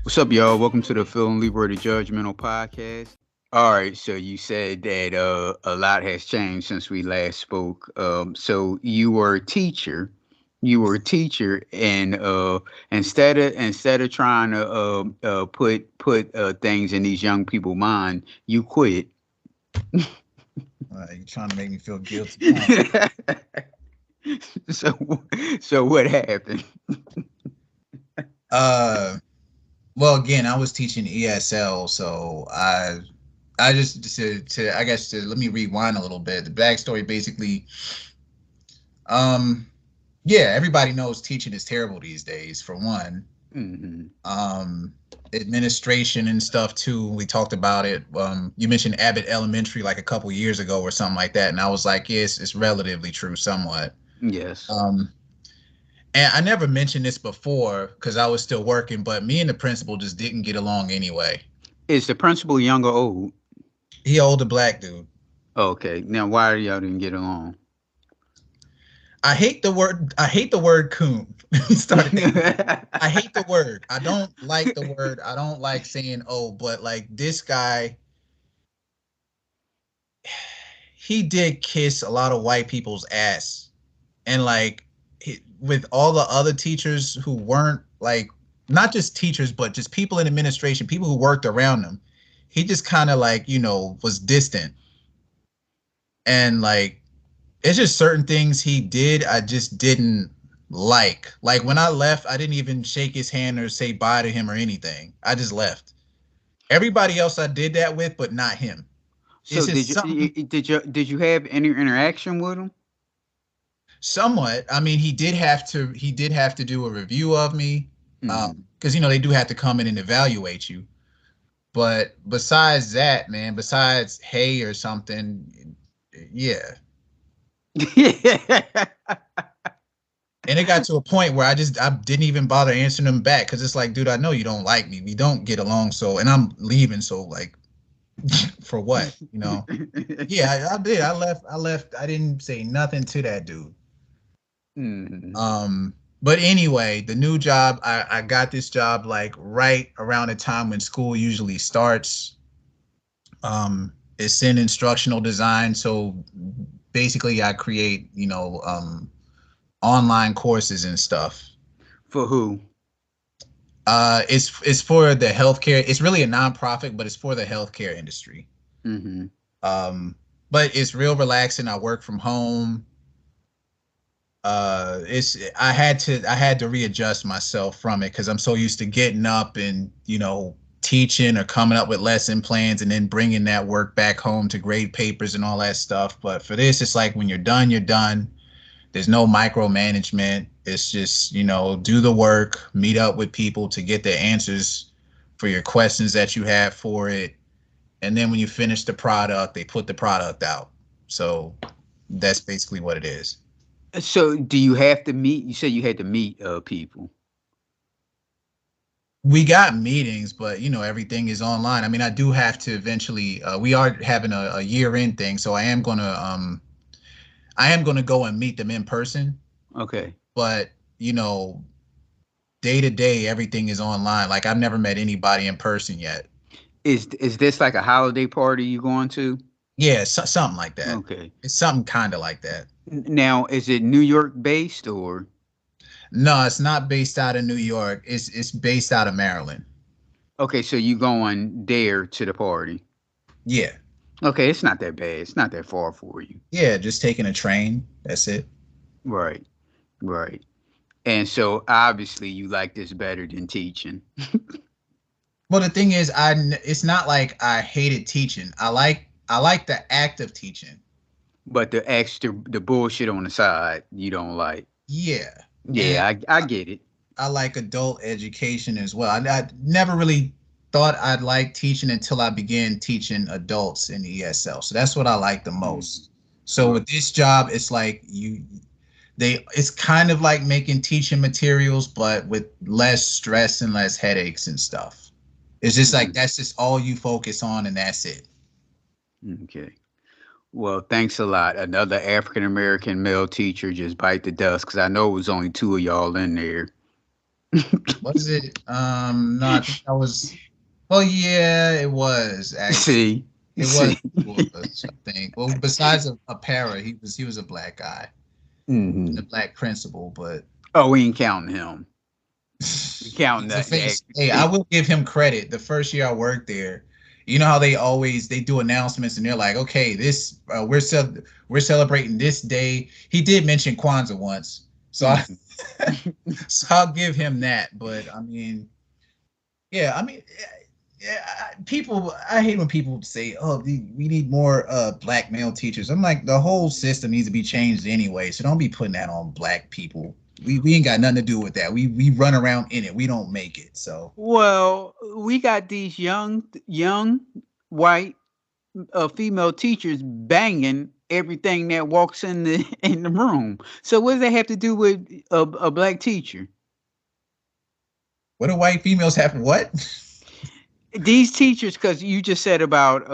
What's up, y'all? Welcome to the Phil and Liberated Judgmental podcast. All right, so you said that a lot has changed since we last spoke. So you were a teacher. You were a teacher, and instead of trying to put things in these young people's mind, you quit. You're trying to make me feel guilty, huh? so so what happened? Uh, well, again, I was teaching ESL, so I just to I guess to let me rewind a little bit. The backstory basically, um, yeah, everybody knows teaching is terrible these days. For one, Hmm. um, administration and stuff too. We talked about it. You mentioned Abbott Elementary like a couple years ago or something like that, and I was like, yes, it's relatively true, somewhat. Yes. Um, And I never mentioned this before because I was still working, but me and the principal just didn't get along anyway. Is the principal young or old? He older black dude. Okay. Now, why y'all didn't get along? I hate the word coon. Started there. I hate the word. I don't like the word. I don't like saying oh, but like this guy, he did kiss a lot of white people's ass. And like with all the other teachers who weren't like not just teachers, but just people in administration, people who worked around him, he just kind of like was distant. And like it's just certain things he did I just didn't like when I left, I didn't even shake his hand or say bye to him or anything. I just left. Everybody else I did that with, but not him. It's So just something. did you have any interaction with him? Somewhat. I mean, he did have to do a review of me, Mm. because they do have to come in and evaluate you. But besides that, man, besides hey or something, yeah. And it got to a point where I didn't even bother answering them back because it's like, dude, I know you don't like me. We don't get along, so and I'm leaving, so like, for what, Yeah, I did. I left. I didn't say nothing to that dude. Mhm. Um, but anyway, the new job, I got this job like right around the time when school usually starts. It's in instructional design, so basically I create, online courses and stuff. For who? It's for the healthcare. It's really a nonprofit, but it's for the healthcare industry. Hmm. Um, but it's real relaxing. I work from home. It's I had to readjust myself from it because I'm so used to getting up and teaching or coming up with lesson plans and then bringing that work back home to grade papers and all that stuff. But for this, it's like when you're done, you're done. There's no micromanagement. It's just, do the work, meet up with people to get the answers for your questions that you have for it. And then when you finish the product, they put the product out. So that's basically what it is. So do you have to meet? You said you had to meet people. We got meetings, but everything is online. I mean, I do have to eventually. We are having a year end thing, so I am gonna go and meet them in person. Okay. But you know, day to day, everything is online. Like I've never met anybody in person yet. Is this like a holiday party you going to? Yeah, something like that. Okay. It's something kind of like that. Now, is it New York based or? No, it's not based out of New York. It's based out of Maryland. Okay, so you going there to the party? Yeah, Okay, it's not that bad. It's not that far for you. yeah, just taking a train. That's it. Right. Right. And so obviously you like this better than teaching. Well, the thing is, it's not like I hated teaching. I like the act of teaching. But the bullshit on the side, you don't like. Yeah, and Yeah, I get it. I like adult education as well. I never really thought I'd like teaching until I began teaching adults in ESL. So that's what I like the Mhm. most. So Right. with this job, it's like it's kind of like making teaching materials, but with less stress and less headaches and stuff. It's just like Mhm. that's just all you focus on, and that's it. Okay. Well, thanks a lot. Another African American male teacher just bite the dust because I know it was only two of y'all in there. Was it? No, I think that was. Well, yeah, it was actually. See, It was. see. Was, I think. Well, besides a para, he was a black guy, Hmm. a black principal, but Oh, we ain't counting him. We counting he's a the face. extra Hey, I kid. will give him credit. The first year I worked there, you know how they do announcements and they're like, okay, this we're celebrating this day. He did mention Kwanzaa once, so Mhm. so I'll give him that. But I mean, yeah, I mean, yeah, people. I hate when people say, "Oh, we need more black male teachers." I'm like, the whole system needs to be changed anyway. So don't be putting that on black people. We ain't got nothing to do with that. We run around in it. We don't make it. So Well, we got these young white female teachers banging everything that walks in the in the room. So what does that have to do with a black teacher? what do white females have? What? These teachers, because you just said about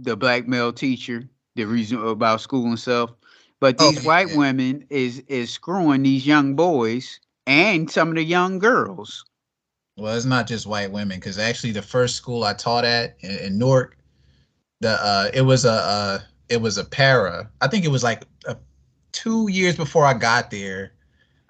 the black male teacher, the reason about school and stuff, but Oh these white yeah. women is screwing these young boys and some of the young girls. Well, it's not just white women because actually the first school I taught at in Newark, it was a para. I think it was like 2 years before I got there.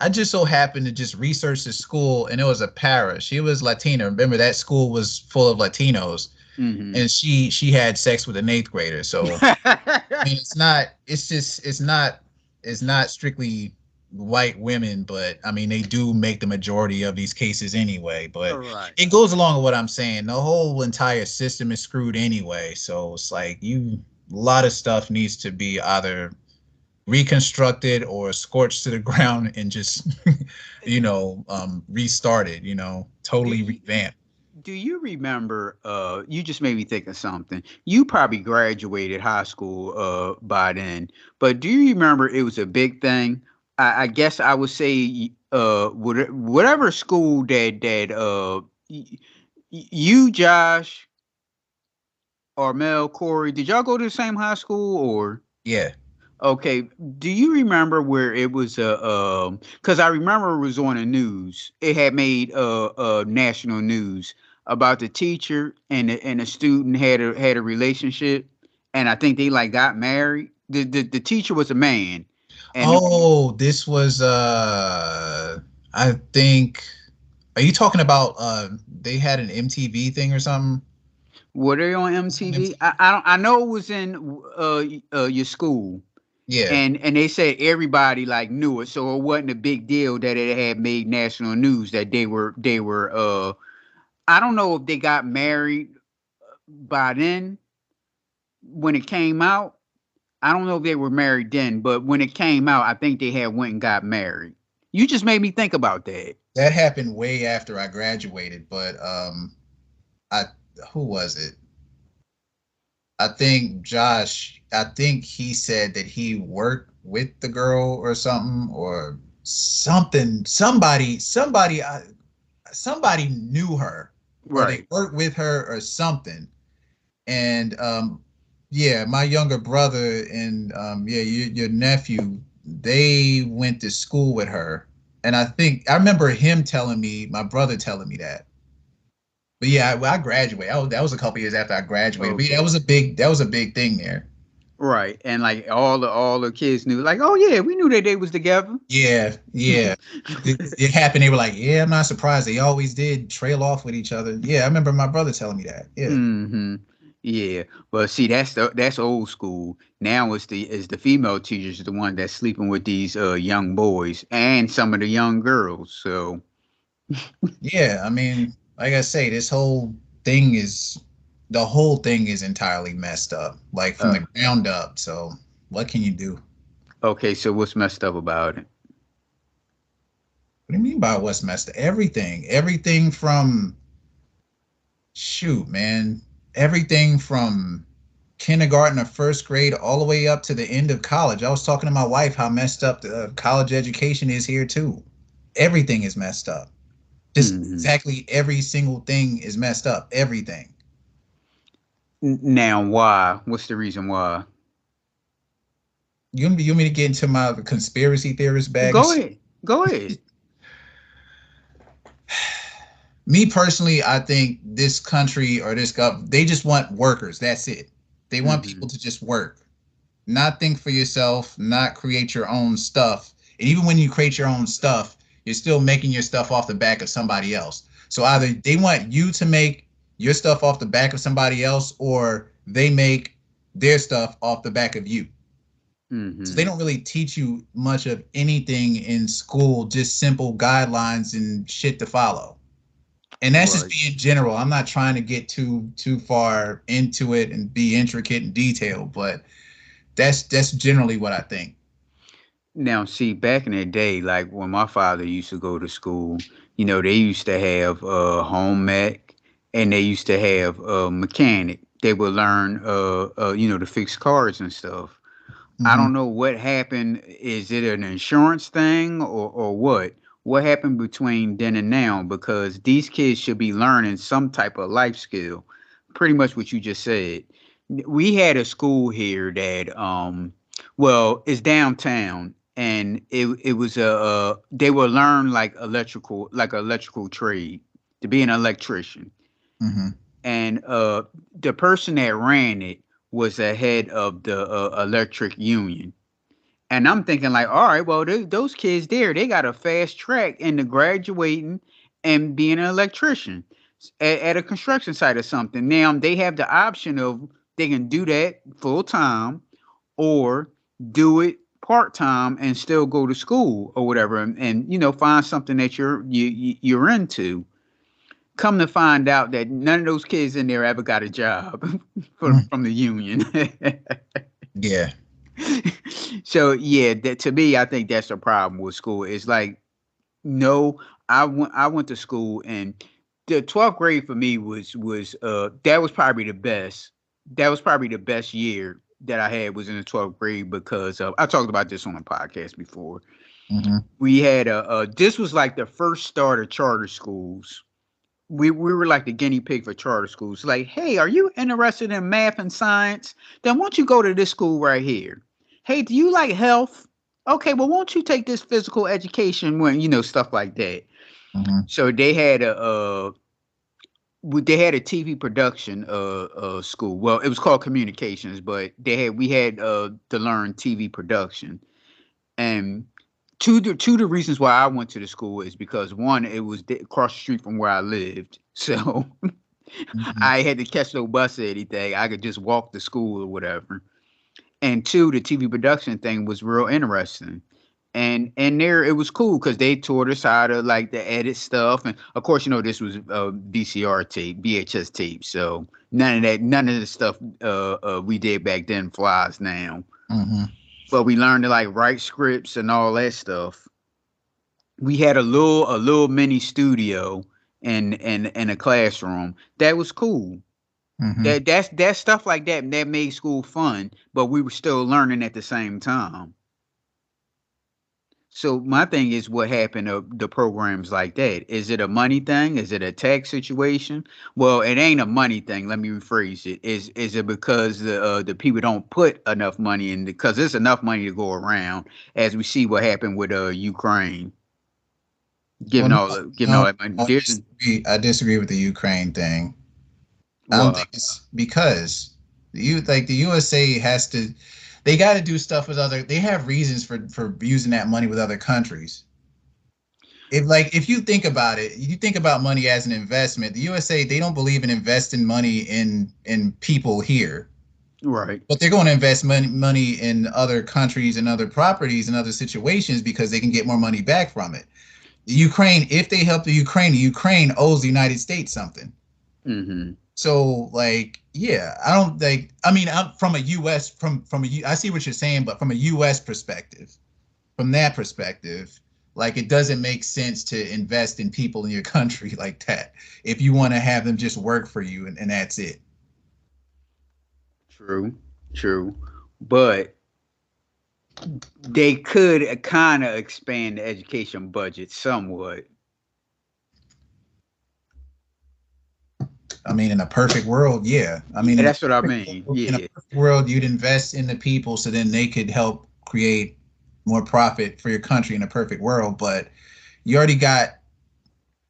I just so happened to just research the school, and it was a para. She was Latina. Remember that school was full of Latinos, Hmm. and she had sex with an eighth grader. So I mean, it's not. It's just. It's not strictly white women, but I mean, they do make the majority of these cases anyway. But Right. it goes along with what I'm saying. The whole entire system is screwed anyway. So it's like a lot of stuff needs to be either reconstructed or scorched to the ground and just restarted, Do totally you revamped. do you remember you just made me think of something. You probably graduated high school by then, but do you remember it was a big thing? I guess I would say whatever school you, Josh, or Mel, Corey, did y'all go to the same high school or Yeah. okay, do you remember where it was cuz I remember it was on the news. It had made national news about the teacher and the student had a relationship and I think they like got married. The teacher was a man and Oh, this was I think, are you talking about they had an MTV thing or something? were they on Was it on MTV? MTV? I don't I know it was in your school. Yeah. And they said everybody like knew it, so it wasn't a big deal that it had made national news that they were I don't know if they got married by then when it came out. I don't know if they were married then, but when it came out, I think they had went and got married. You just made me think about that. That happened way after I graduated, but I who was it? I think Josh, I think he said that he worked with the girl or something or something. Somebody knew her or they Right. worked with her or something. And yeah, my younger brother and yeah, your nephew, they went to school with her. And I think I remember him telling me, my brother telling me that. But yeah, I graduated. That was a couple years after I graduated. But yeah, Okay. that was a big thing there. Right. And like all the kids knew, like, oh yeah, we knew that they was together. Yeah, yeah. It happened. They were like, "Yeah, I'm not surprised. They always did trail off with each other." Yeah, I remember my brother telling me that. Yeah, Hmm. Yeah, but see, that's old school. Now it's the female teachers the one that's sleeping with these young boys and some of the young girls. So yeah. I mean, like I say, the whole thing is entirely messed up, like from uh, the ground up. So what can you do? What okay, so what's messed up about it? do you mean by what's messed up? Everything from shoot, man, everything from kindergarten or first grade all the way up to the end of college. I was talking to my wife how messed up the college education is here too. Everything is messed up. Just Hmm. exactly every single thing is messed up. Everything. Now, why? What's the reason why? You want me to get into my conspiracy theorist bag? Go ahead. Go ahead. Me personally, I think this country or this government, they just want workers. That's it. They want Mm-hmm. people to just work, not think for yourself, not create your own stuff. And even when you create your own stuff, you're still making your stuff off the back of somebody else. So either they want you to make your stuff off the back of somebody else, or they make their stuff off the back of you. So they Mm-hmm. don't really teach you much of anything in school, just simple guidelines and shit to follow. And that's just Right. being general. I'm not trying to get too far into it and be intricate and detailed, but that's generally what I think. Now, see, back in the day, like when my father used to go to school, they used to have home ec, and they used to have mechanic. They would learn, to fix cars and stuff. I Hmm. don't know what happened. Is it an insurance thing or what? What happened between then and now? Because these kids should be learning some type of life skill. Pretty much what you just said. We had a school here that well, it's downtown, and it was they will learn like electrical trade to be an electrician. Hmm. And the person that ran it was the head of the electric union. And I'm thinking like, all right, well, those kids there, they got a fast track into graduating and being an electrician at a construction site or something. Now they have the option of they can do that full time or do it part time and still go to school or whatever, and find something that you're into. Come to find out that none of those kids in there ever got a job from the union. Yeah. So yeah, that to me, I think that's the problem with school. It's like, no, I went to school, and the 12th grade for me was that was probably the best. That was probably the best year that I had was in the 12th grade because I talked about this on a podcast before. Hmm. We had this was like the first start of charter schools. We were like the guinea pig for charter schools. Like, hey, are you interested in math and science? Then won't you go to this school right here? Hey, do you like health? Okay, well, won't you take this physical education when stuff like that? Hmm. So they had a TV production school. Well, it was called communications, but we had to learn TV production. And two of the reasons why I went to the school is because one, it was across the street from where I lived, so Hmm. I had to catch no bus or anything. I could just walk to school or whatever. And two, the TV production thing was real interesting. And there it was cool because they taught us how to like to edit stuff, and of course this was VCR tape, VHS tape, so none of the stuff we did back then flies now. Hmm. But we learned to like write scripts and all that stuff. We had a little mini studio in a classroom. That was cool. Hmm. That's stuff like that made school fun, but we were still learning at the same time. So my thing is, what happened to the programs like that? Is it a money thing? Is it a tax situation? Well, it ain't a money thing. Let me rephrase it. Is it because the people don't put enough money in? Because there's enough money to go around, as we see what happened with Ukraine, Well, giving all no, that money. I There's disagree. I disagree with the Ukraine thing. I don't what think it's because the USA has to. They got to do stuff with other. They have reasons for using that money with other countries. If you think about it, you think about money as an investment. The USA, they don't believe in investing money in people here, right. but they're going to invest money in other countries and other properties and other situations because they can get more money back from it. The Ukraine, if they help the Ukraine owes the United States something. Hmm. So yeah, I don't like. I mean, I'm from a U.S. I see what you're saying, but from a U.S. perspective, from that perspective, it doesn't make sense to invest in people in your country like that if you want to have them just work for you and that's it. True. True. But they could kind of expand the education budget somewhat. I mean, in a perfect world, yeah. I mean, Yeah, that's what I mean. in a Yeah. perfect world, you'd invest in the people so then they could help create more profit for your country in a perfect world. But you already got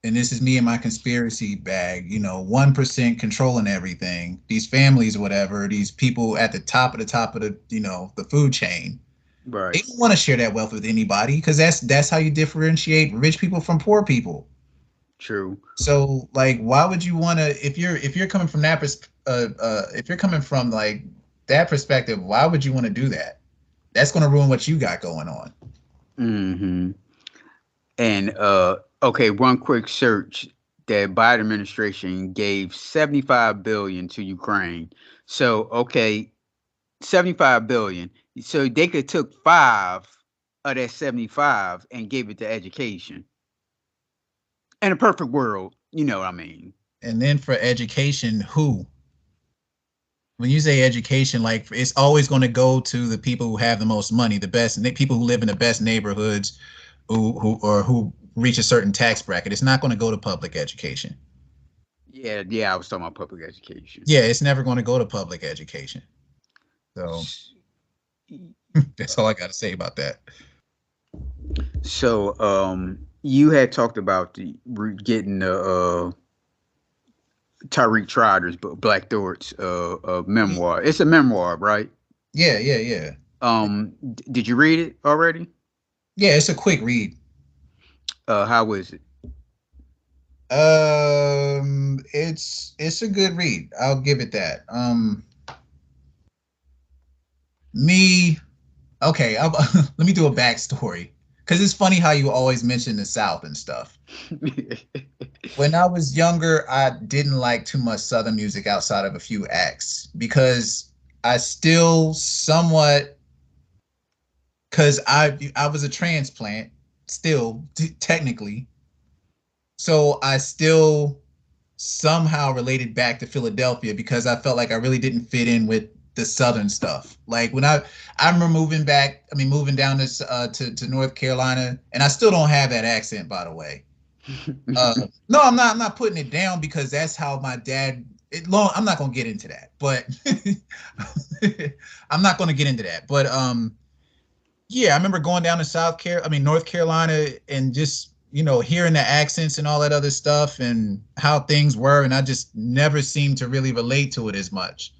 and this is me and my conspiracy bag, 1% controlling everything. These families, whatever, these people at the top of the, the food chain. They Right. don't want to share that wealth with anybody because that's how you differentiate rich people from poor people. True. So like, why would you want to if you're coming from that if you're coming from like that perspective, why would you want to do that? That's going to ruin what you got going on. Hmm. And okay, one quick search that Biden administration gave 75 billion to Ukraine. So okay, 75 billion. So they could took 5 of that 75 and gave it to education. In a perfect world, you know what I mean. And then for education, who? When you say education, like it's always going to go to the people who have the most money, the best people who live in the best neighborhoods, who reach a certain tax bracket. It's not going to go to public education. Yeah, yeah, I was talking about public education. Yeah, it's never going to go to public education. So S- that's all I got to say about that. So, you had talked about getting the Tariq Trotters, but Black Thoughts, memoir. It's a memoir, right? Yeah, yeah, yeah. Did you read it already? Yeah, it's a quick read. How is it? It's a good read. I'll give it that. Me, okay. Let me do a backstory because it's funny how you always mention the South and stuff. When I was younger, I didn't like too much Southern music outside of a few acts because I still somewhat because I was a transplant still technically, so I still somehow related back to Philadelphia because I felt like I really didn't fit in with the Southern stuff. Like when I remember moving down to North Carolina, and I still don't have that accent, by the way. No, I'm not putting it down because that's how my dad. I'm not gonna get into that, but I'm not gonna get into that. But yeah, I remember going down to North Carolina, and just hearing the accents and all that other stuff and how things were, and I just never seemed to really relate to it as much.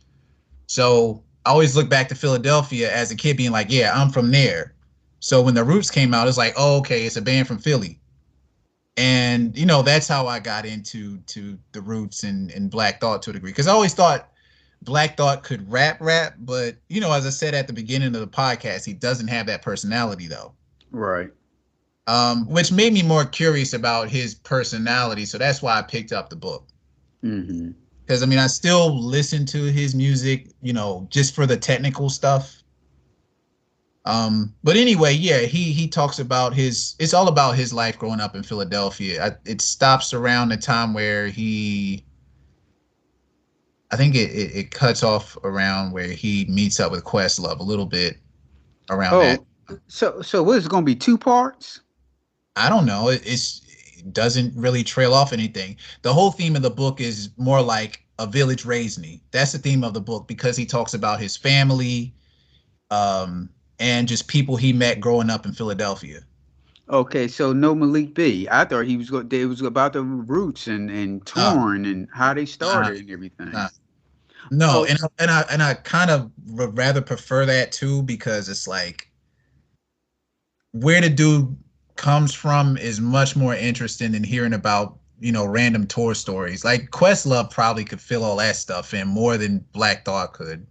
So I always look back to Philadelphia as a kid, being like, "Yeah, I'm from there." So when the Roots came out, it's like, "Oh, okay, it's a band from Philly." And that's how I got into the Roots and Black Thought to a degree, because I always thought Black Thought could rap, but as I said at the beginning of the podcast, he doesn't have that personality though. Right. Which made me more curious about his personality, so that's why I picked up the book. Hmm. Because I still listen to his music, just for the technical stuff. But anyway, yeah, he talks about it's all about his life growing up in Philadelphia. It stops around the time where I think it cuts off around where he meets up with Questlove a little bit around that. Oh, so what is it going to be? 2 parts? I don't know. It doesn't really trail off anything. The whole theme of the book is more like A Village Raised Me. That's the theme of the book because he talks about his family, and just people he met growing up in Philadelphia. Okay, so no Malik B. I thought he was going. It was about the Roots and Uh, Torn and how they nah, started and everything. nah. No, Oh, and I kind of would rather prefer that too, because it's like where the dude comes from is much more interesting than hearing about random tour stories. Like Questlove probably could fill all that stuff in more than Black Thought could.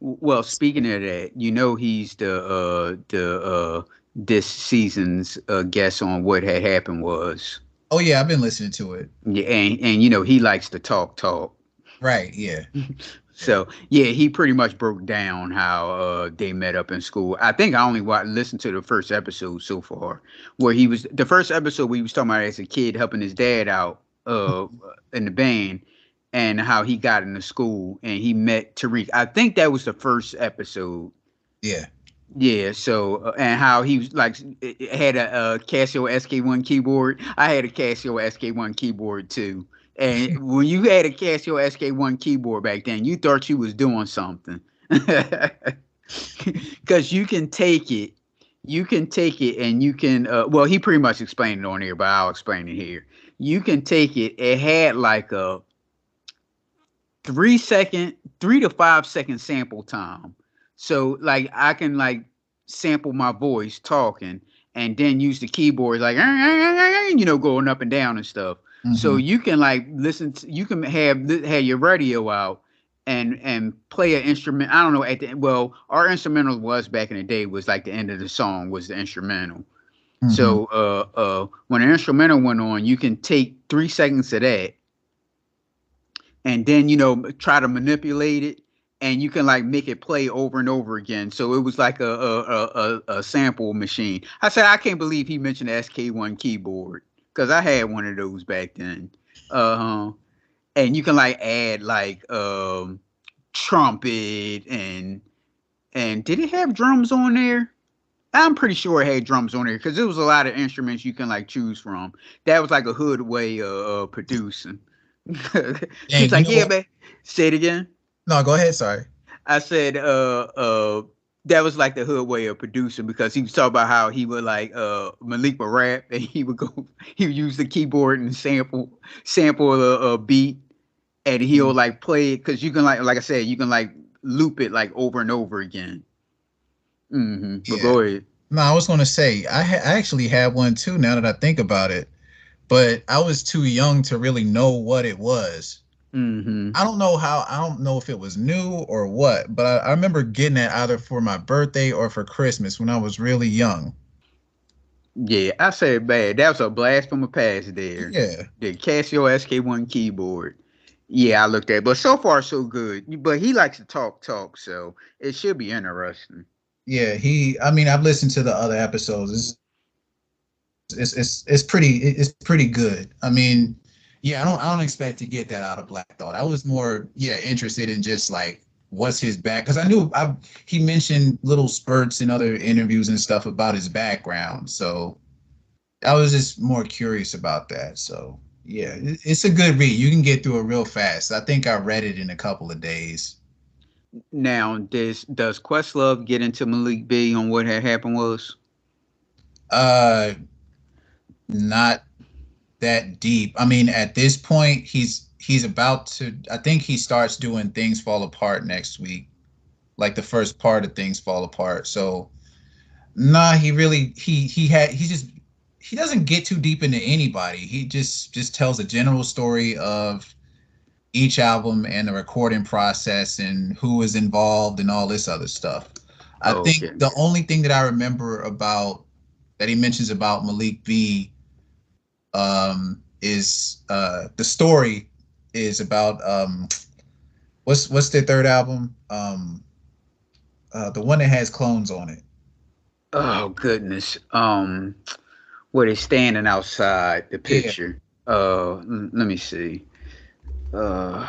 well, speaking of that, he's this season's guest on What Had Happened Was. Oh yeah, I've been listening to it. Yeah, and he likes to talk. Right, yeah. Yeah. So yeah, he pretty much broke down how they met up in school. I think I only listened to the first episode so far, where he was the first episode where he was talking about as a kid helping his dad out in the band, and how he got into school and he met Tariq. I think that was the first episode. Yeah. Yeah, so and how he was like had a Casio SK1 keyboard. I had a Casio SK1 keyboard too. And when you had a Casio SK1 keyboard back then, you thought you was doing something. Because you can take it and you can well, he pretty much explained it on here, but I'll explain it here. you can take it. It had like a 3 second, 3 to 5 second sample time. So like I can like sample my voice talking and then use the keyboard like going up and down and stuff. So Mm-hmm. you can like you can have your radio out and play an instrument. I don't know well, our instrumental was back in the day was like the end of the song was the instrumental. Mm-hmm. So when an instrumental went on, you can take 3 seconds of that and then try to manipulate it, and you can like make it play over and over again. So it was like a sample machine. I said I can't believe he mentioned the SK1 keyboard because I had one of those back then. And you can like add like trumpet and did it have drums on there? I'm pretty sure it had drums on there because there was a lot of instruments you can like choose from. That was like a hood way of producing. He's Dang, you like, know yeah, what? man. Say it again. No, go ahead. Sorry. I said, that was like the hood way of producing because he was talking about how he would like Malik would rap and he would use the keyboard and sample a beat and he'll like play it because you can like I said, you can like loop it like over and over again. But Yeah. go ahead. No, I was gonna say I actually had one too. Now that I think about it, but I was too young to really know what it was. hmm I don't know how. I don't know if it was new or what, but I remember getting it either for my birthday or for Christmas when I was really young. Yeah, I said bad. That was a blast from the past there. Yeah, The Casio SK1 keyboard. Yeah, I looked at it. But so far so good. But he likes to talk, so it should be interesting. yeah. I mean, I've listened to the other episodes. It's pretty good. I mean, yeah, I don't expect to get that out of Black Thought. I was more interested in just like what's his back because I knew he mentioned little spurts in other interviews and stuff about his background. So I was just more curious about that. So yeah, it's a good read. You can get through it real fast. I think I read it in a couple of days. Now, does Questlove get into Malik B on what had happened was? Uh, Not that deep. I mean, at this point, he's about to. I think he starts doing Things Fall Apart next week, like the first part of Things Fall Apart. So, nah, he really he just he doesn't get too deep into anybody. He just tells a general story of each album and the recording process and who was involved and all this other stuff. I think Okay. the only thing that I remember about that he mentions about Malik B is the story is about what's their third album? The one that has clones on it. Oh goodness. Where they standing outside the Yeah, picture. Let me see. Uh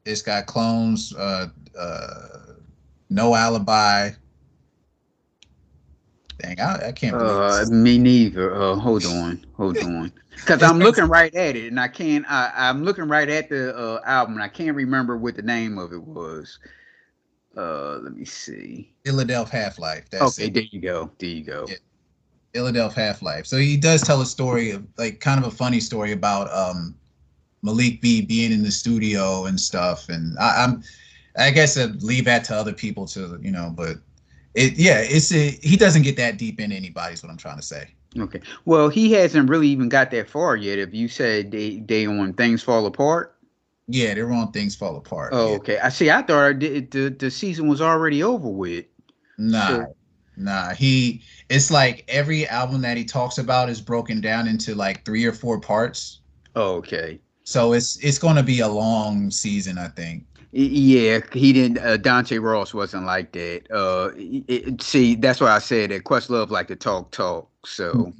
it's got clones. No Alibi. Dang, I can't believe this. Me neither. Hold on. Because It's I'm looking basically right at it, and I can't. I'm looking right at the album, and I can't remember what the name of it was. Let me see. Philadelphia Half Life. That's Okay, it. there you go. There you go. Yeah, Philadelphia Half Life. So he does tell a story of like kind of a funny story about Malik B being in the studio and stuff. And I guess I'd leave that to other people to but he doesn't get that deep in anybody. Is what I'm trying to say. Okay. Well, he hasn't really even got that far yet. If you said they on things fall apart. Yeah, they're on Things Fall Apart. Oh, Yeah, okay. I see. I thought the season was already over with. nah, So, nah. It's like every album that he talks about is broken down into like 3 or 4 parts. oh, okay. So it's going to be a long season, I think. Yeah, he didn't. Dante Ross wasn't like that. See, that's why I said that Questlove like to talk. So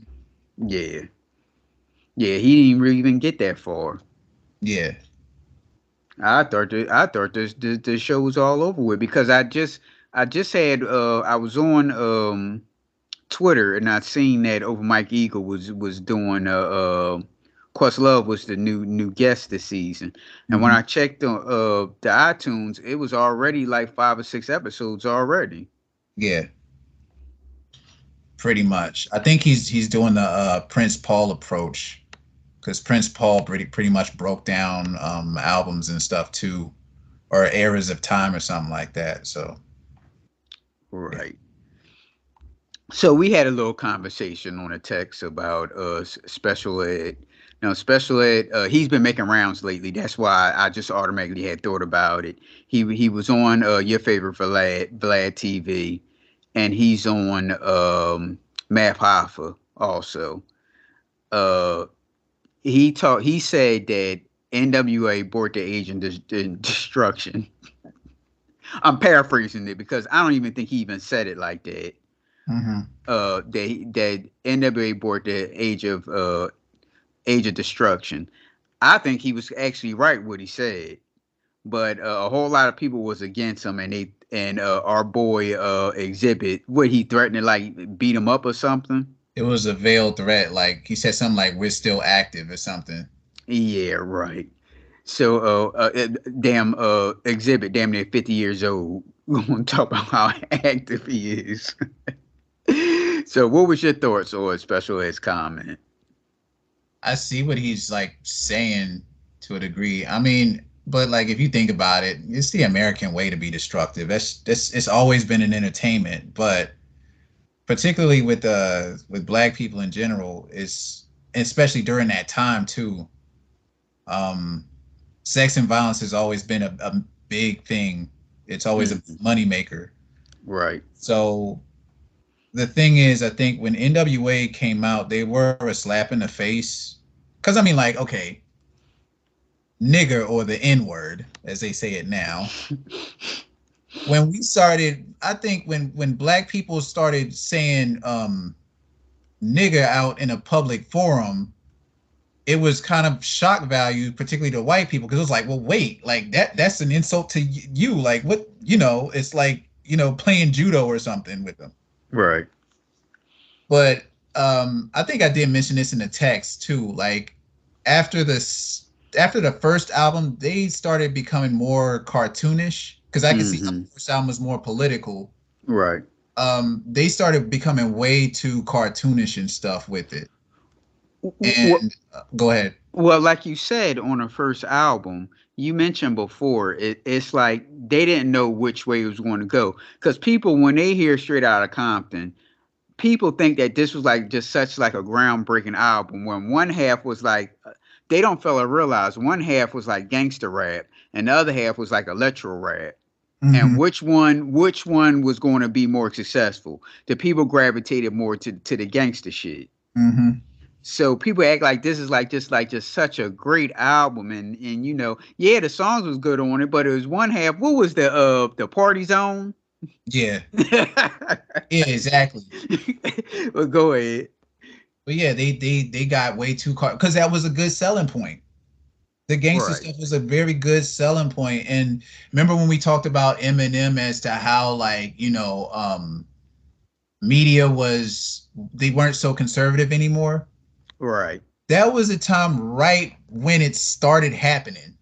yeah, yeah, he didn't really even get that far. Yeah. I thought the show was all over with because I just had I was on Twitter and I seen that over Mike Eagle was doing Questlove was the new guest this season, and when Hmm. I checked on the iTunes, it was already like 5 or 6 episodes already. Yeah. Pretty much. I think he's doing the Prince Paul approach. because Prince Paul pretty much broke down albums and stuff too, or eras of time or something like that. So yeah. Right. So we had a little conversation on a text about special ed. Now, special ed, he's been making rounds lately. That's why I just automatically had thought about it. He was on your favorite Vlad TV, and he's on Math Hoffa also. Uh, he said that NWA brought the agent destruction. I'm paraphrasing it because I don't even think he even said it like that. Mm-hmm. That NWA brought the age of destruction. I think he was actually right what he said, but a whole lot of people was against him, and our boy Exhibit, what he threatened to like beat him up or something. It was a veiled threat. Like he said something like "We're still active" or something. Yeah, right. So, damn, Exhibit, damn near 50 years old. We want to talk about how active he is. So, what was your thoughts on Special Ed's comment? I see what he's like saying to a degree. I mean, but like if you think about it, it's the American way to be destructive. That's it's always been an entertainment, but particularly with black people in general, is especially during that time too. Um, Sex and violence has always been a big thing. It's always a Mhm. money maker. Right. So the thing is, I think when NWA came out, they were a slap in the face. Because I mean, like, okay, nigger or the N word, as they say it now. When we started, I think when black people started saying nigger out in a public forum, it was kind of shock value, particularly to white people, because it was like, well, wait, like that's an insult to you. Like what, it's like, playing judo or something with them. Right. But I think I did mention this in the text too. Like after this, after the first album, they started becoming more cartoonish because I could see how Hmm. the first album was more political. Right. They started becoming way too cartoonish and stuff with it. Well, And go ahead. well, like you said on the first album, you mentioned before, it's like they didn't know which way it was going to go. Because people, when they hear Straight Outta Compton, people think that this was like just such like a groundbreaking album when one half was like they don't fail to realize one half was like gangster rap and the other half was like electro rap, and Mm-hmm, which one was going to be more successful. The people gravitated more to the gangster shit. mm-hmm. So people act like this is like just such a great album, and yeah, the songs was good on it, but it was one half. What was the party zone? Yeah, yeah, exactly. Well, go ahead. But yeah, they got way too because that was a good selling point. The gangster Right. stuff was a very good selling point. And remember when we talked about Eminem as to how like media was they weren't so conservative anymore. Right. That was a time right when it started happening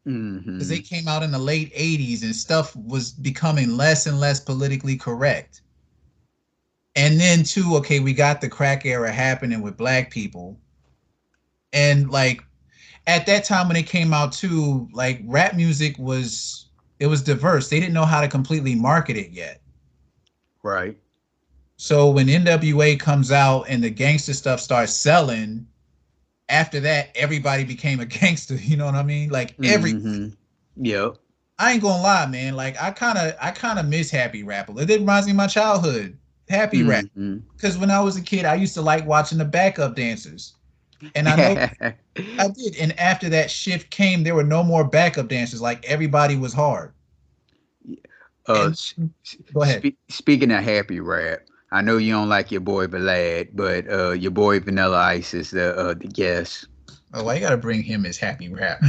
because they Hmm. came out in the late 80s and stuff was becoming less and less politically correct. And then too, okay, we got the crack era happening with black people. And like at that time when it came out too, like rap music was it was diverse. They didn't know how to completely market it yet. Right. So when NWA comes out and the gangster stuff starts selling, after that everybody became a gangster. You know what I mean? Like every Hmm. Yep. I ain't gonna lie, man. Like I kind of miss Happy Rap. It reminds me of my childhood. Happy Rap. Hmm. Because when I was a kid, I used to like watching the backup dancers. And I know I did. And after that shift came, there were no more backup dancers. Like everybody was hard. uh And go ahead. Speaking of happy rap, I know you don't like your boy Vlad, but your boy Vanilla Ice is the guest. Oh, why you gotta bring him as Happy Rap?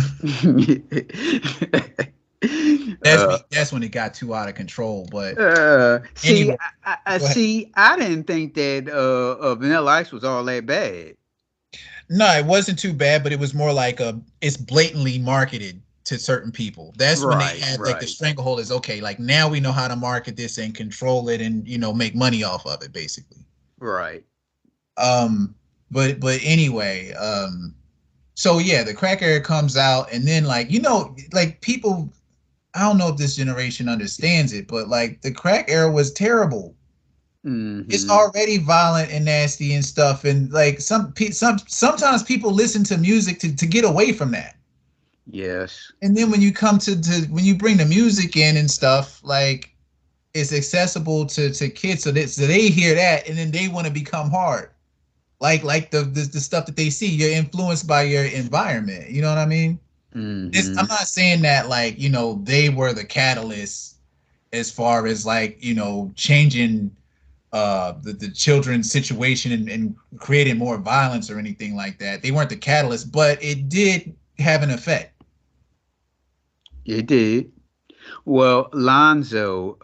That's uh, me. That's when it got too out of control. But See, anyway, I go ahead. see. I didn't think that Vanilla Ice was all that bad. No, it wasn't too bad, but it was more like it's blatantly marketed to certain people. That's when they Right, had like the right, stranglehold is okay, like now we know how to market this and control it and make money off of it basically. right. Um but anyway, So yeah, the crack era comes out, and then like like people, I don't know if this generation understands it, but like the crack era was terrible. It's Mm-hmm. already violent and nasty and stuff, and like sometimes people listen to music to get away from that. Yes. And then when you come to when you bring the music in and stuff, like it's accessible to kids, so they hear that and then they want to become hard. Like the stuff that they see, you're influenced by your environment. You know what I mean? I'm Mm-hmm. not saying that like they were the catalyst as far as like changing the children's situation and creating more violence or anything like that. They weren't the catalyst, but it did have an effect. It did. Well, Lonzo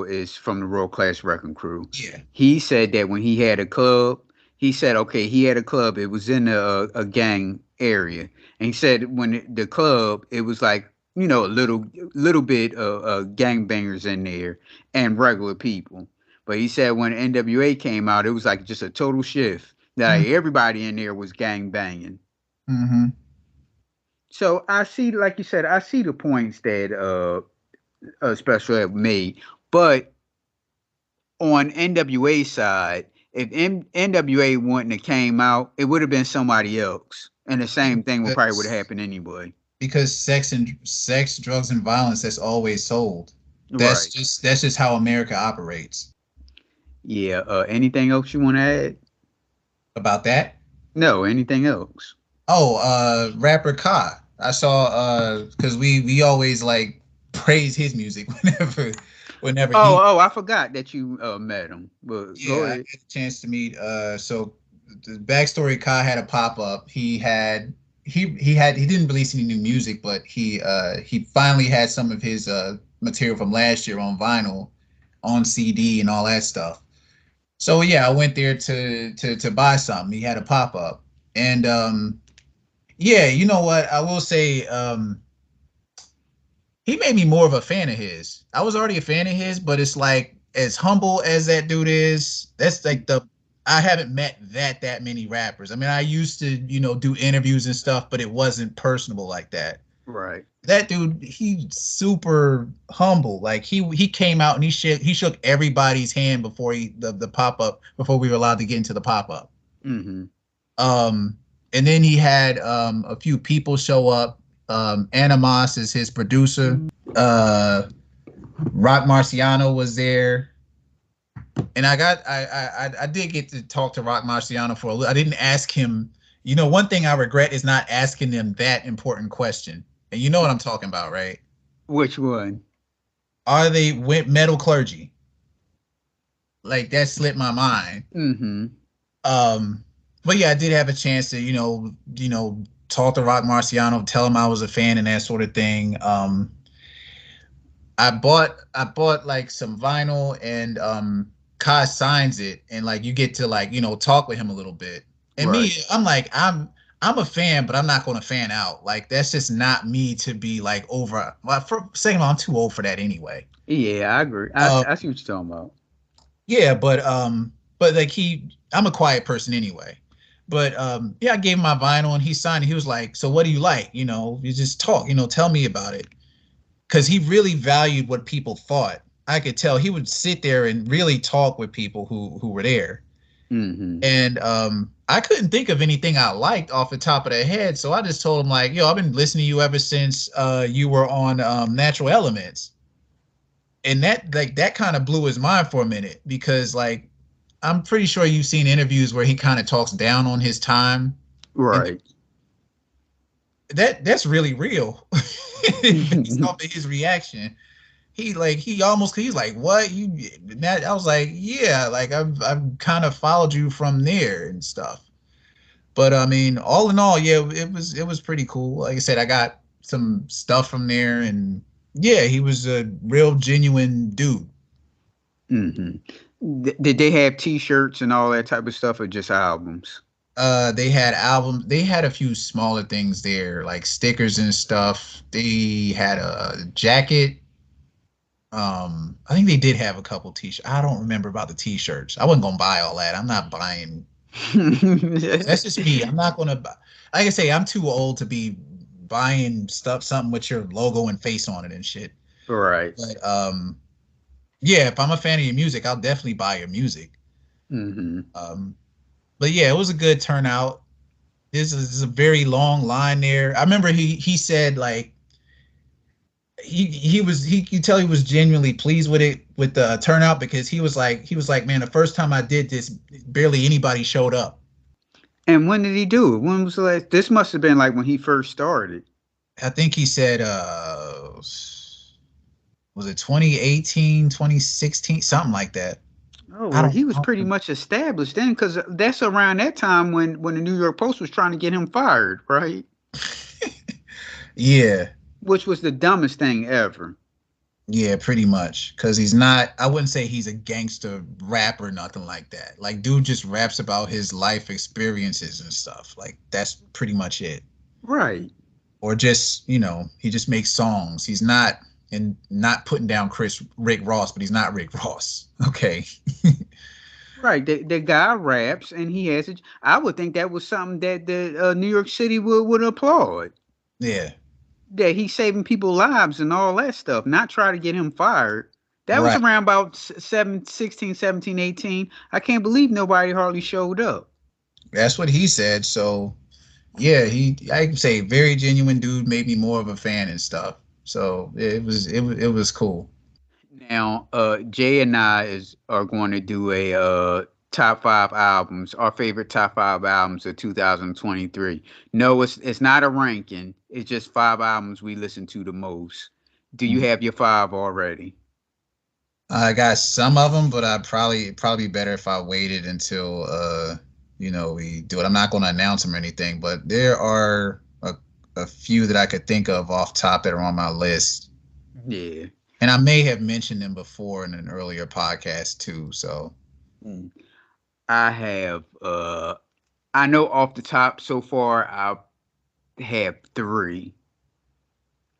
is from the World Class Wrecking Crew. Yeah. He said that when he had a club, he said, okay, he had a club. It was in a gang area, and he said when the club, it was like a little bit of gang bangers in there and regular people. But he said when NWA came out, it was like just a total shift. That like, everybody in there was gang banging. Mm-hmm. So I see, like you said, I see the points that Special Ed made, but on NWA side, if NWA wouldn't have came out, it would have been somebody else, and the same thing would probably would have Because happened anyway. sex, drugs, and violence that's always sold. Right. That's just how America operates. Yeah. Anything else you want to add? About that. No. Anything else? Oh, rapper Ka. I saw because we always like praise his music whenever Oh, he I forgot that you met him. But yeah, go I had ahead. a chance to meet so the backstory. Ka had a pop up. He didn't release any new music, but he finally had some of his material from last year on vinyl, on CD and all that stuff. So yeah, I went there to buy something. He had a pop up. And yeah, you know what? I will say he made me more of a fan of his. I was already a fan of his, but it's like as humble as that dude is, that's like the I haven't met that many rappers. I mean, I used to, do interviews and stuff, but it wasn't personable like that. Right. That dude, he's super humble. Like he came out and he shook everybody's hand before the pop up before we were allowed to get into the pop up. Mm-hmm. Um, and then he had a few people show up. Animas is his producer. Uh, Rock Marciano was there, and I did get to talk to Rock Marciano for a little. I didn't ask him. One thing I regret is not asking them that important question. And you know what I'm talking about, right? Which one? Are they metal clergy? Like that slipped my mind. Mm-hmm. Um, but yeah, I did have a chance to talk to Rock Marciano, tell him I was a fan and that sort of thing. I bought like some vinyl and Kai signs it and like you get to like talk with him a little bit. And me, Right. I'm like I'm a fan, but I'm not going to fan out. Like that's just not me to be like over. Well, for second of all, I'm too old for that anyway. Yeah, I agree. Um, I see what you're talking about. yeah, but like I'm a quiet person anyway. But yeah, I gave him my vinyl and he signed it. He was like, "So what do you like? You just talk. Tell me about it." Because he really valued what people thought. I could tell he would sit there and really talk with people who were there. Mm-hmm. And I couldn't think of anything I liked off the top of the head, so I just told him like, "Yo, I've been listening to you ever since you were on Natural Elements," and that kind of blew his mind for a minute because like I'm pretty sure you've seen interviews where he kind of talks down on his time, and Right. that's really real based off of his reaction. He's like, what you that I was like, yeah, like I've kind of followed you from there and stuff. But I mean, all in all, yeah, it was pretty cool. Like I said, I got some stuff from there, and yeah, he was a real genuine dude. Did they have T-shirts and all that type of stuff, or just albums? They had albums. They had a few smaller things there, like stickers and stuff. They had a jacket. I think they did have a couple t-shirts. I don't remember about the t-shirts. I wasn't gonna buy all that. I'm not buying. That's just me. I'm not gonna buy. like I say, I'm too old to be buying something with your logo and face on it and shit. Right. But yeah, if I'm a fan of your music, I'll definitely buy your music. Mm-hmm. Um, but yeah, it was a good turnout. This is a very long line there. I remember he said like he was he you tell he was genuinely pleased with it with the turnout because he was like man, the first time I did this barely anybody showed up. And when did he do it? When was the last? This must have been like when he first started. I think he said was it 2018, 2016, something like that. Oh, I well, don't he was pretty know. much established then, because that's around that time when the New York Post was trying to get him fired, right? Yeah. Which was the dumbest thing ever. Yeah, pretty much. Cause he's not, I wouldn't say he's a gangster rapper, nothing like that. Like, dude just raps about his life experiences and stuff. Like, that's pretty much it. Right. Or just, he just makes songs. He's not, and not putting down Rick Ross, but he's not Rick Ross. Okay. Right. The guy raps and he has it. I would think that was something that the New York City would applaud. Yeah. That he's saving people's lives and all that stuff, not try to get him fired. That was Right. around about 16, 17, 18. I can't believe nobody hardly showed up. That's what he said. So, yeah, I can say very genuine dude, made me more of a fan and stuff. So it was cool. Now, Jay and I are going to do a top five albums, our favorite top five albums of 2023. No, it's not a ranking. It's just five albums we listen to the most. Do you Mhm. have your five already? I got some of them, but I probably better if I waited until we do it. I'm not going to announce them or anything, but there are a few that I could think of off top that are on my list, Yeah. and I may have mentioned them before in an earlier podcast too. So, Mm. I have I know off the top so far I have three.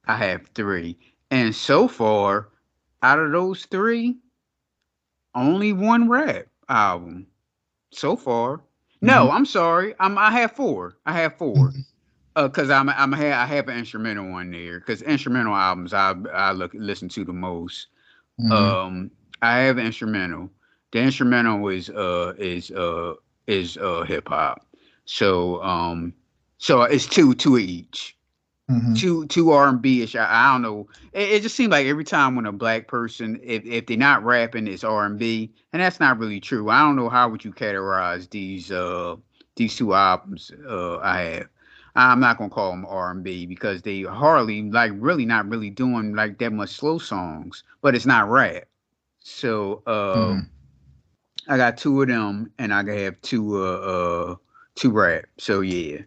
I have three. And so far, out of those three, only one rap album so far. hmm No, I'm sorry. I have four. I have four. Cause I have an instrumental one there. Cause instrumental albums I listen to the most. hmm Um, I have instrumental. The instrumental is hip hop. So so it's two each. hmm Two R&B ish. I don't know. It just seems like every time when a black person, if they're not rapping, it's R&B, and that's not really true. I don't know how would you categorize these two albums I have. I'm not gonna call them R&B because they hardly like really not really doing like that much slow songs, but it's not rap. So hmm I got two of them, and I have two rap. So yeah.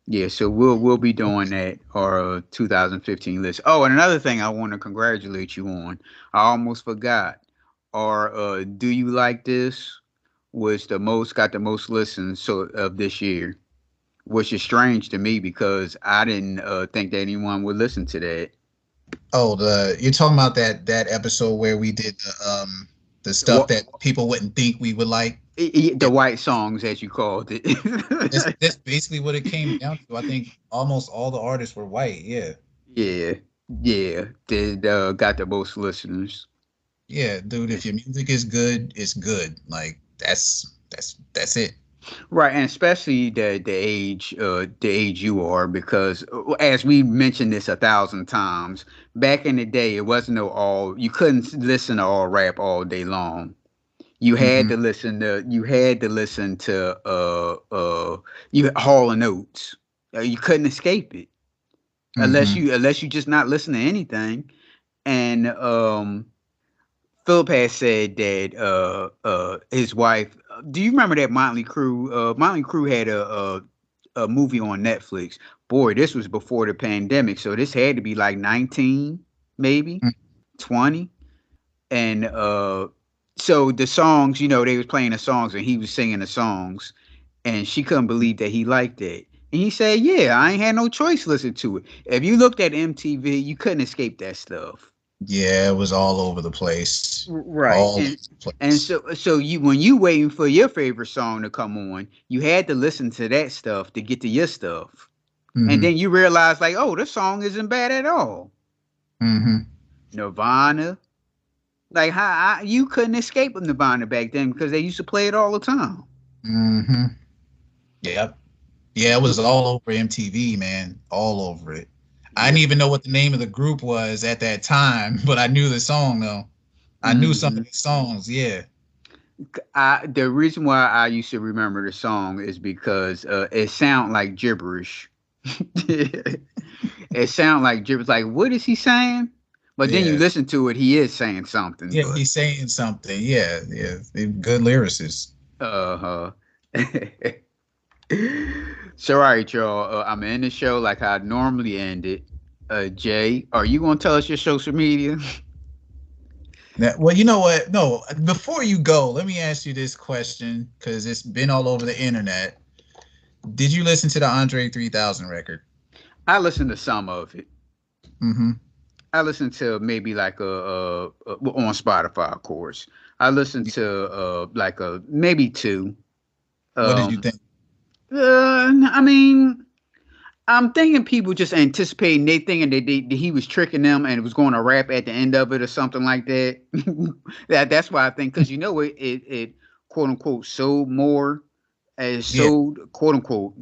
Yeah, so we'll be doing that our 2015 list. Oh, and another thing I want to congratulate you on. I almost forgot. Our Do You Like This was the most listens so of this year, which is strange to me because I didn't think that anyone would listen to that. Oh, the you're talking about that episode where we did the stuff What that people wouldn't think we would like. the Yeah, white songs as you called it. that's basically what it came down to. I think almost all the artists were white. Yeah. Yeah, yeah, did got the most listeners. Yeah, dude, if your music is good, it's good. Like that's it. Right, and especially the age you are, because as we mentioned this a thousand times, back in the day, it wasn't no all you couldn't listen to all rap all day long. hmm You had to listen to you Hall and Oates. You couldn't escape it hmm unless you just not listen to anything. And Philip has said that his wife. Do you remember that Motley Crue? Motley Crue had a movie on Netflix. Boy, this was before the pandemic, so this had to be like 19, maybe 20. And so the songs, they was playing the songs, and he was singing the songs, and she couldn't believe that he liked it. And he said, "Yeah, I ain't had no choice. Listen to it. If you looked at MTV, you couldn't escape that stuff." Yeah, it was all over the place. Right. All over the And place. so you when you waiting for your favorite song to come on, you had to listen to that stuff to get to your stuff. And Mm-hmm. then you realize like, oh, this song isn't bad at all. Mm-hmm. Nirvana. Like how you couldn't escape Nirvana back then because they used to play it all the time. Mm-hmm. Yep. Yeah, it was all over MTV, man. All over it. I Yeah. didn't even know what the name of the group was at that time, but I knew the song though. I knew some Hmm. of the songs, yeah. The reason why I used to remember the song is because it sound like gibberish. It sound like gibberish. Like what is he saying? But then you Yeah. listen to it, he is saying something. Yeah, But he's saying something. Yeah, yeah. They're good lyricists. uh huh. So all right, y'all. I'm in the show like I normally end it. Jay, are you gonna tell us your social media? Now, well, you know what? No, before you go, let me ask you this question because it's been all over the internet. Did you listen to the Andre 3000 record? I listened to some of it. Mm-hmm. I listened to maybe like well, on Spotify, of course. I listened to like a maybe two. What did you Um, think? I mean, I'm thinking people just anticipating they thinking that he was tricking them and it was going to rap at the end of it or something like that. That's why I think because you know it quote unquote sold more as Yeah. sold quote unquote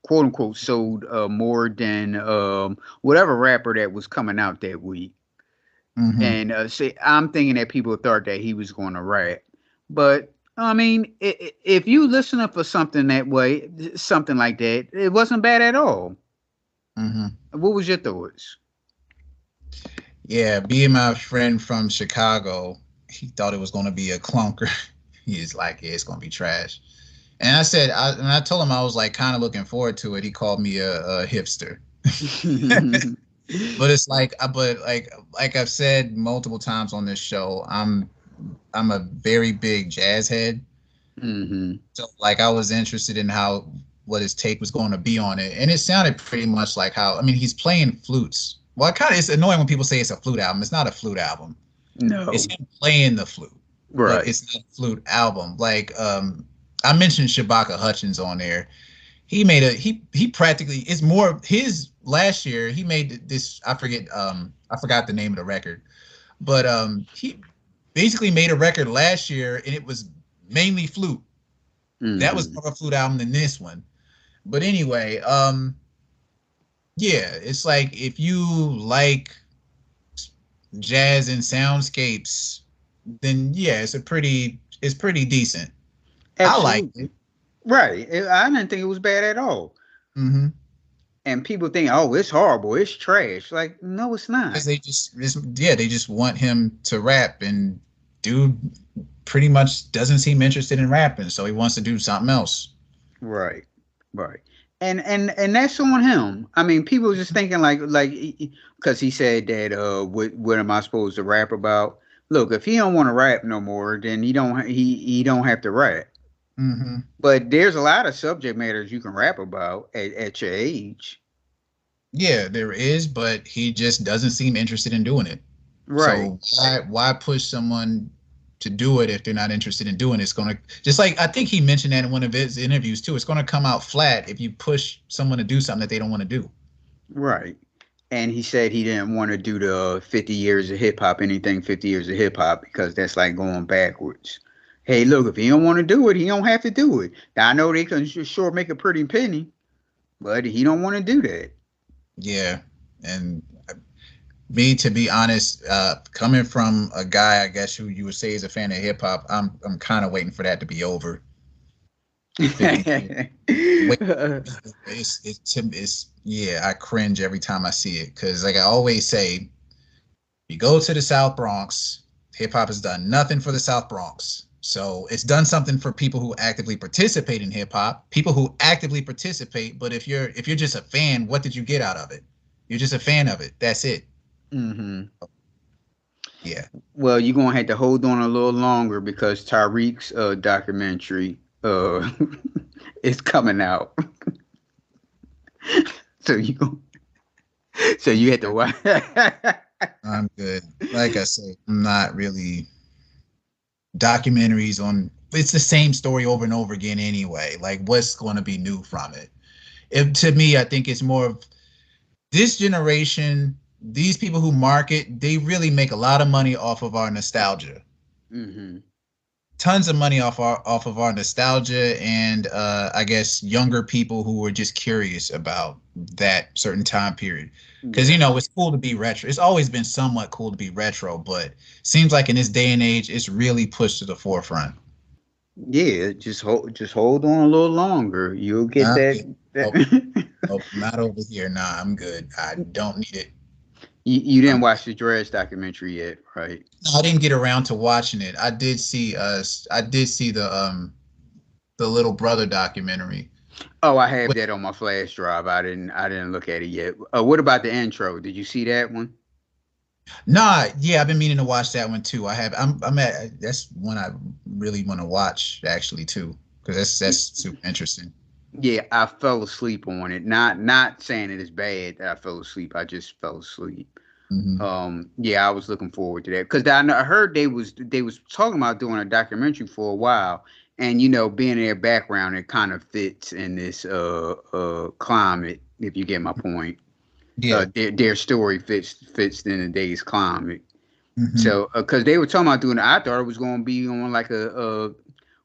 quote unquote sold more than whatever rapper that was coming out that week. Mm-hmm. And see, I'm thinking that people thought that he was going to rap, but I mean, if you listening for something that way, something like that, it wasn't bad at all. Mm-hmm. What was your thoughts? Yeah, being my friend from Chicago, he thought it was going to be a clunker. He's like, yeah, it's going to be trash. And I told him I was like kind of looking forward to it. He called me a hipster. But it's like, like I've said multiple times on this show, I'm a very big jazz head. Hmm. So like I was interested in how what his take was going to be on it, and it sounded pretty much like how I mean he's playing flutes. Well, it kind of it's annoying when people say it's a flute album. It's not a flute album. It's No, him playing the flute, but right. it's not a flute album. Like I mentioned Shabaka Hutchins on there. He made a he practically it's more his last year he made this I forgot the name of the record, but he basically made a record last year and it was mainly flute. That was Hmm. more of a flute album than this one. But anyway, yeah, it's like if you like jazz and soundscapes, then yeah, it's pretty decent. I like Absolutely. it. Right. I didn't think it was bad at all. Mm-hmm. And people think, oh, it's horrible, it's trash. Like, no, it's not. Because they just want him to rap, and dude pretty much doesn't seem interested in rapping, so he wants to do something else. Right. Right. And that's on him. I mean, people just thinking like because he said that what am I supposed to rap about? Look, if he don't want to rap no more, then he don't have to rap. Mm-hmm. But there's a lot of subject matters you can rap about at your age. Yeah, there is, but he just doesn't seem interested in doing it. Right. So why push someone to do it if they're not interested in doing it? It's gonna just like I think he mentioned that in one of his interviews too. It's gonna come out flat if you push someone to do something that they don't want to do. Right. And he said he didn't want to do the 50 years of hip hop, anything 50 years of hip hop, because that's like going backwards. Hey, look, if he don't want to do it, he don't have to do it. Now, I know they can sure make a pretty penny, but he don't want to do that. Yeah, and me to be honest, coming from a guy I guess who you would say is a fan of hip hop, I'm kind of waiting for that to be over. 50 wait it's yeah, I cringe every time I see it because like I always say, you go to the South Bronx, hip hop has done nothing for the South Bronx. So it's done something for people who actively participate in hip hop, people who actively participate. But if you're just a fan, what did you get out of it? You're just a fan of it. That's it. Hmm. Yeah. Well, you're gonna have to hold on a little longer because Tariq's documentary is coming out. So you so you have to watch. I'm good. Like I say, I'm not really documentaries on. It's the same story over and over again anyway. Like, what's going to be new from it? To me, I think it's more of this generation. These people who market, they really make a lot of money off of our nostalgia. Hmm. Tons of money off of our nostalgia, and I guess younger people who were just curious about that certain time period. Because Yeah. it's cool to be retro. It's always been somewhat cool to be retro, but seems like in this day and age, it's really pushed to the forefront. Yeah, just hold on a little longer. You'll get Nah, that. nope, that. nope, not over here. Nah, I'm good. I don't need it. You didn't Um, watch the Dredge documentary yet, right? no, I didn't get around to watching it. I did see the little brother documentary. Oh, I have that on my flash drive. I didn't look at it yet. What about the intro? Did you see that one? Nah, yeah, I've been meaning to watch that one too. I have. I'm at. That's one I really want to watch actually too, because that's super interesting. Yeah, I fell asleep on it. Not saying it is bad that I fell asleep. I just fell asleep. Hmm. Yeah, I was looking forward to that because I heard they was talking about doing a documentary for a while, and being in their background, it kind of fits in this climate. If you get my point, Yeah. their story fits in today's climate. Hmm. So, because they were talking about doing, I thought it was going to be on like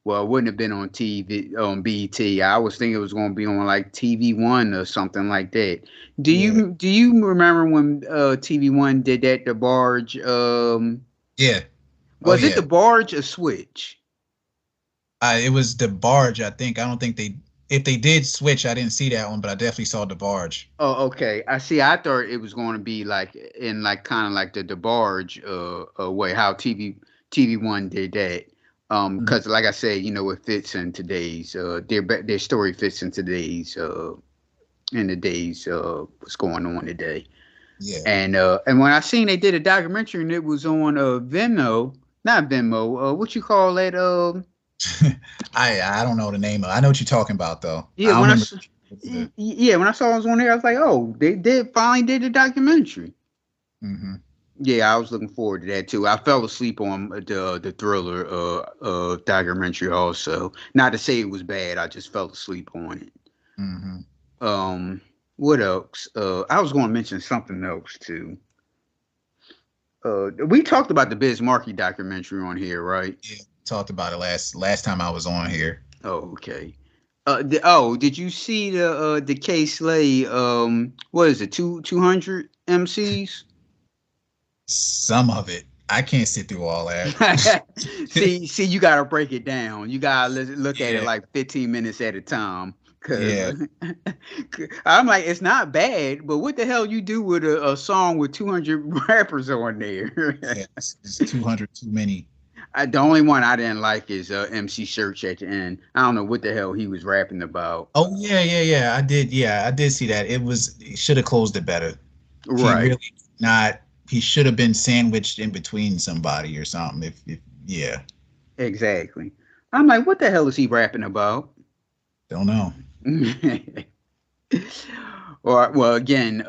well, it wouldn't have been on TV on BT. I was thinking it was going to be on like TV One or something like that. Do Yeah. you do you remember when TV One did that? The barge. Yeah. Oh Was it yeah. the barge or Switch? It was the barge. I think. I don't think they. If they did switch, I didn't see that one, but I definitely saw the barge. Oh, okay. I see. I thought it was going to be like in like kind of like the barge way how TV One did that. Mhm. Because like I said, it fits in today's their story fits in the days what's going on today. Yeah. And when I seen they did a documentary and it was on Venmo, not Venmo, what you call that? I don't know the name of. I know what you're talking about though. Yeah, I don't when I remember. s- yeah, when I saw it was on there, I was like, oh, they did finally did a documentary. Hmm. Yeah, I was looking forward to that too. I fell asleep on the thriller documentary also. Not to say it was bad, I just fell asleep on it. Hmm. Um, what else? I was going to mention something else too. We talked about the Biz Markie documentary on here, right? Yeah. Talked about it last time I was on here. Oh, okay. Did you see the K Slay what is it, 200 MCs? Some of it. I can't sit through all that. See, you gotta break it down. You gotta look at it Yeah. like 15 minutes at a time. Cause Yeah. I'm like, it's not bad, but what the hell you do with a song with 200 rappers on there? Yeah. It's 200 too many. The only one I didn't like is MC Search at the end. I don't know what the hell he was rapping about. Oh yeah, yeah, yeah. I did. Yeah, I did see that. He should have closed it better. He Right, really not. He should have been sandwiched in between somebody or something. If yeah, exactly. I'm like, what the hell is he rapping about? don't know. Or well, again,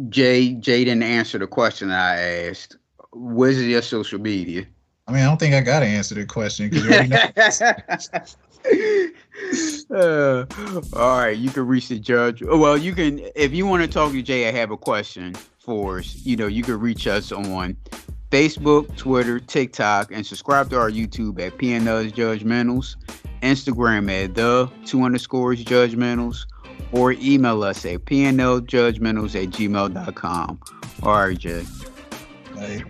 Jay didn't answer the question I asked. Where's your social media? I mean, I don't think I gotta answer the question because you already know. All right, you can reach the judge. Well, you can if you want to talk to Jay. I have a question for us. You can reach us on Facebook, Twitter, TikTok, and subscribe to our YouTube at pnljudgementals, Instagram at the_judgementals, or email us at pnljudgementals@gmail.com. All right, Jay. Like,